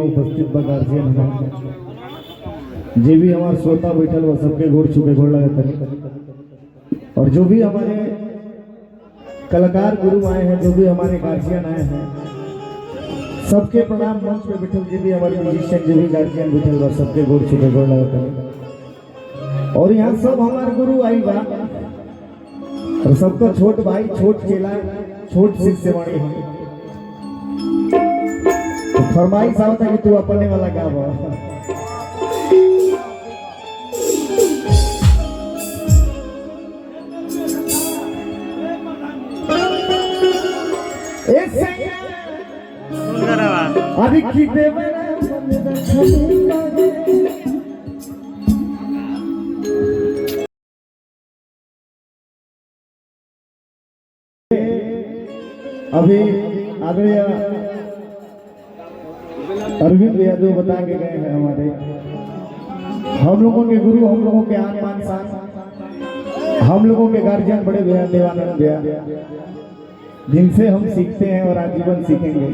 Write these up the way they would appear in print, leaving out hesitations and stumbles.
उपस्थित बा गार्जियन हमारे जे भी हमारे श्रोता बैठल वो सबके गोड़ छुके गोड़ लगा और जो भी हमारे कलाकार गुरु आए हैं, जो भी हमारे गार्जियन आए हैं, सबके प्रणाम। मंच पे बैठल जो भी हमारे म्यूजिशियन, जो भी गार्जियन बैठल बा सबके गोड़ छुके गोड़ लगा और यहाँ सब हमारे गुरु आई बा और सबका छोट भाई, छोट चेला, छोट शिष्य वाणी है। तो फरमाइश आवता कि तू अपने वाला गा बा। अभी किते अभी आदरणीय अरविंद भैया जो बता के गए हैं हमारे, हम लोगों के गुरु, हम लोगों के आत्मान शान, हम लोगों के गार्जियन बड़े भैया देवानंद भैया, जिनसे हम सीखते हैं और आजीवन सीखेंगे।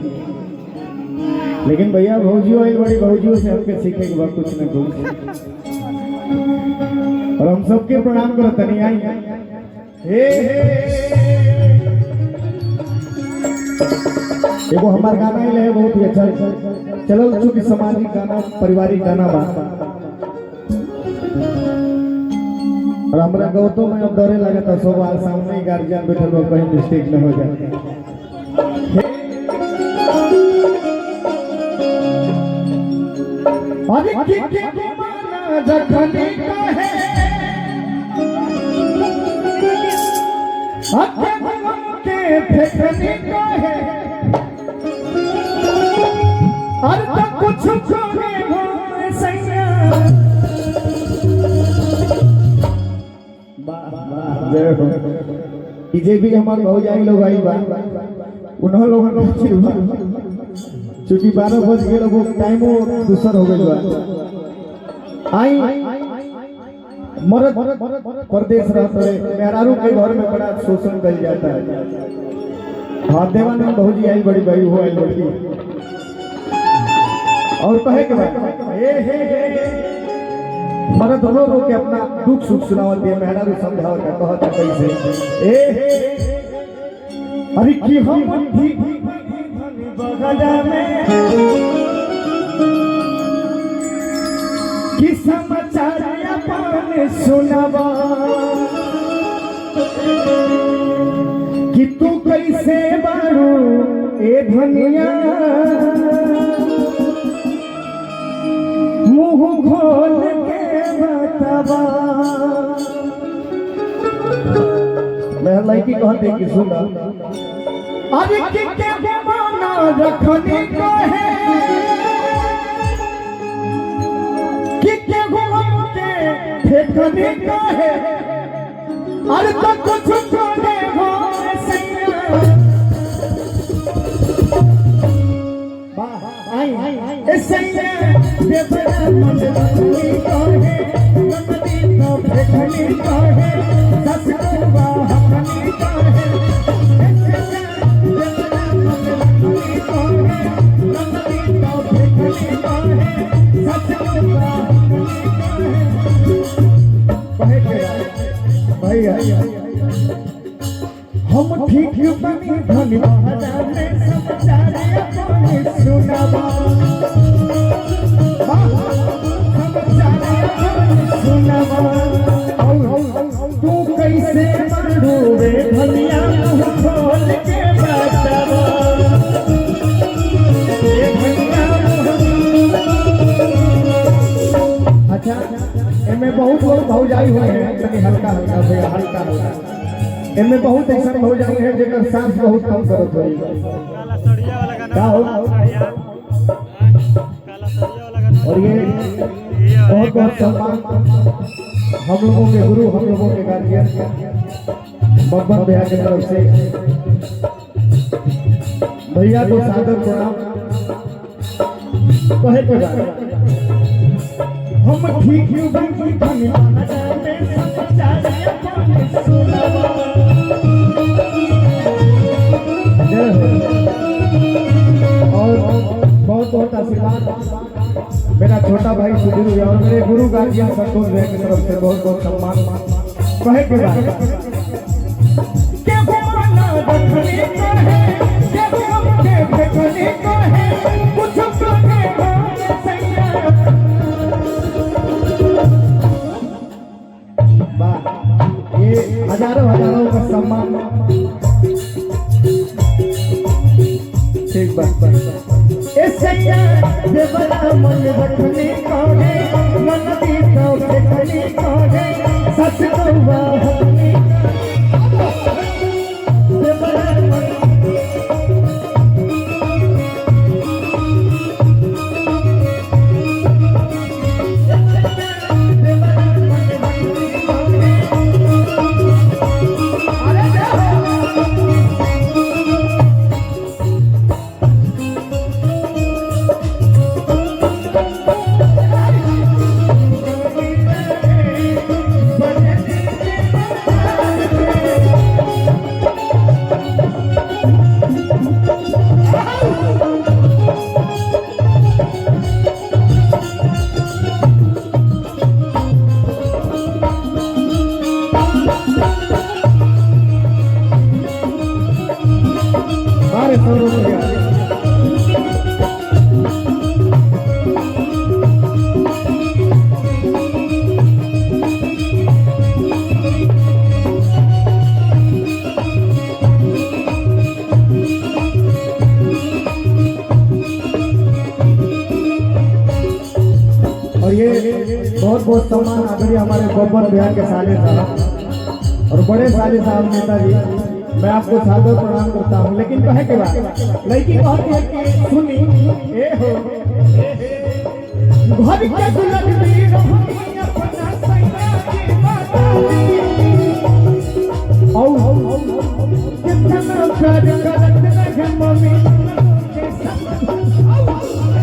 लेकिन भैया भौजियों आई बड़ी भौजियों से हमके सीखे के बाद कुछ न कुछ, और हम सबके प्रणाम करो तनी आई हे एगो हमार गाना ही है बहुत ही अच्छा। चलो चूंकि सामाजिक गाना, पारिवारिक गाना बा और हमारा गौतम में अब डरे लगे था सब आल सामने ही गार्जियन बैठल हो, कहीं मिस्टेक न हो जाए। अरे के माना रखने का है के फेंकने का है और तब कुछ छोड़े हो सैया। जे भी हमारे भौजाई लोग आई बा उन्होंने लोगों ने चूंकि 12 बज गए लोगों टाइम दूसर हो गई बा। आई मरद प्रदेश रहते मेहरारू के घर में बड़ा शोषण कर जाता है। हाँ देवानंद भौजी आई बड़ी भाई हो आई बड़ी और कहे के मरद रो रो के अपना दुख सुख सुनावत दिया, मेहरारू समझावत कहता कैसे अरे की हम बगला में कि समाचार अपन सुनावा कि तू कैसे बारू ए धनिया मुंह खोल के बतावा। मैं लड़की कहते कि सुना अरे के माना रखने को है कि फेंकने का है अरे तो कुछ छोड़े हो सैया देवरा मन रखने को है नमदी तो फेंकने को है सस को हकने को है देवरा मन रखने को है नमदी तो फेंकने को है सस को भैया हम ठीक बनी धन्यवाद में समाचार अपने सुनावा समाचार अपने सुनावा तू कैसे डूबे धनिया मुंह खोल के बतावा ये भैया। अच्छा इनमें बहुत लोग भौजाई हुए हैं, हल्का हल्का भैया हल्का हल्का इनमें बहुत ऐसा भौजाई है जेकर सांस बहुत कम करत होई का हो। और ये बहुत बहुत सम्मान हम लोगों के गुरु, हम लोगों के गार्जियन बब्बर भैया की तरफ से भैया को सादर प्रणाम कहे को जा। हम ठीक बनी धन्यवाद में समाचार अपने सुनावा और बहुत बहुत आशीर्वाद से बहुत बहुत सम्मान कहे के बाद के भगवाना रखने का है के हमके फेंकने का है कुछ करने का सैया वाह ये हजारों हजारों का सम्मान ठीक बात ए सैया देवरा मन रखने का है मन दी तो फेंकने का है सच कहवा हमें देवरा मन और ये बहुत बहुत सम्मान आदरणीय हमारे गोबर बिहार के साले साहब और बड़े साले साहब नेताजी, मैं आपको सादर प्रणाम करता हूँ। लेकिन कहे के बाद लड़की कहती है कि सुनी ए हो घर के दुल्हन भी रहनी अपना सैया की माता औ कितना प्यार करत रहे मम्मी के संग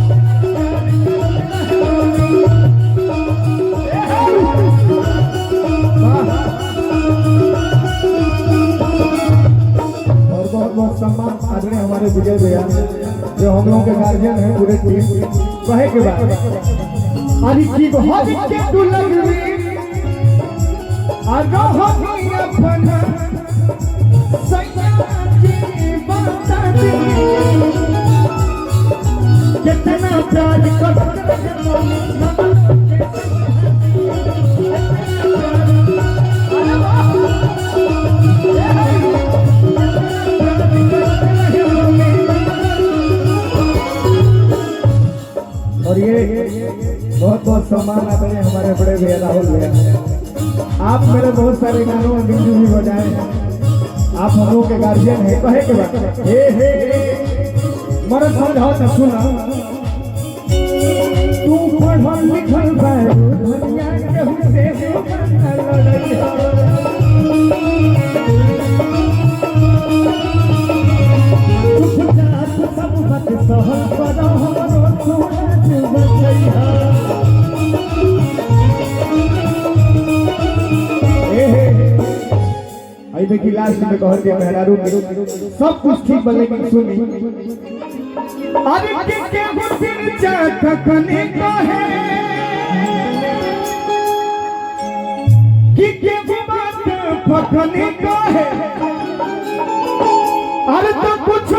सम्मान आदरणीय हमारे विजय भैया जो हम लोगों के गार्जियन हैं पूरे टीम कहे के बाद अरे की बहुत के दुल्हन आगा हमी अपना सैया की बात कितना प्यार करते और ये बहुत बहुत सम्मान आते हैं हमारे बड़े भैया राहुल भैया। आप मेरे बहुत सारे गानों में बिंदु भी बजाए हैं, आप हम लोग के गार्जियन हैं। कहे के बाद हे मर्द समझाओ तो सुना तू पढ़ल लिखल बा दुनिया के हुसे सब बात सहन करो हमरो सूरज बचैया आई देखी लास्ट में कहते हैं मेहरारू सब कुछ ठीक बने लेकिन सुनी अरे के हुसिन चाखने का है कि के बात पकने का है अरे तो कुछ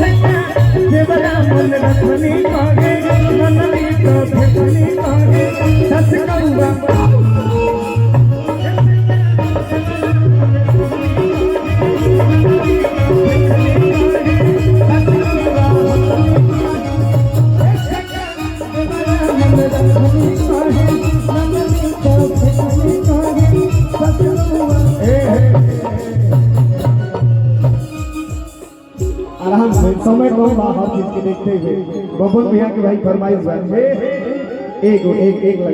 देवरा मन रखने का है मन दी तो फेंकने का है सच कहवा आराम से समय को बाहर चीज के देखते हुए बबन भैया के भाई फरमाइश एक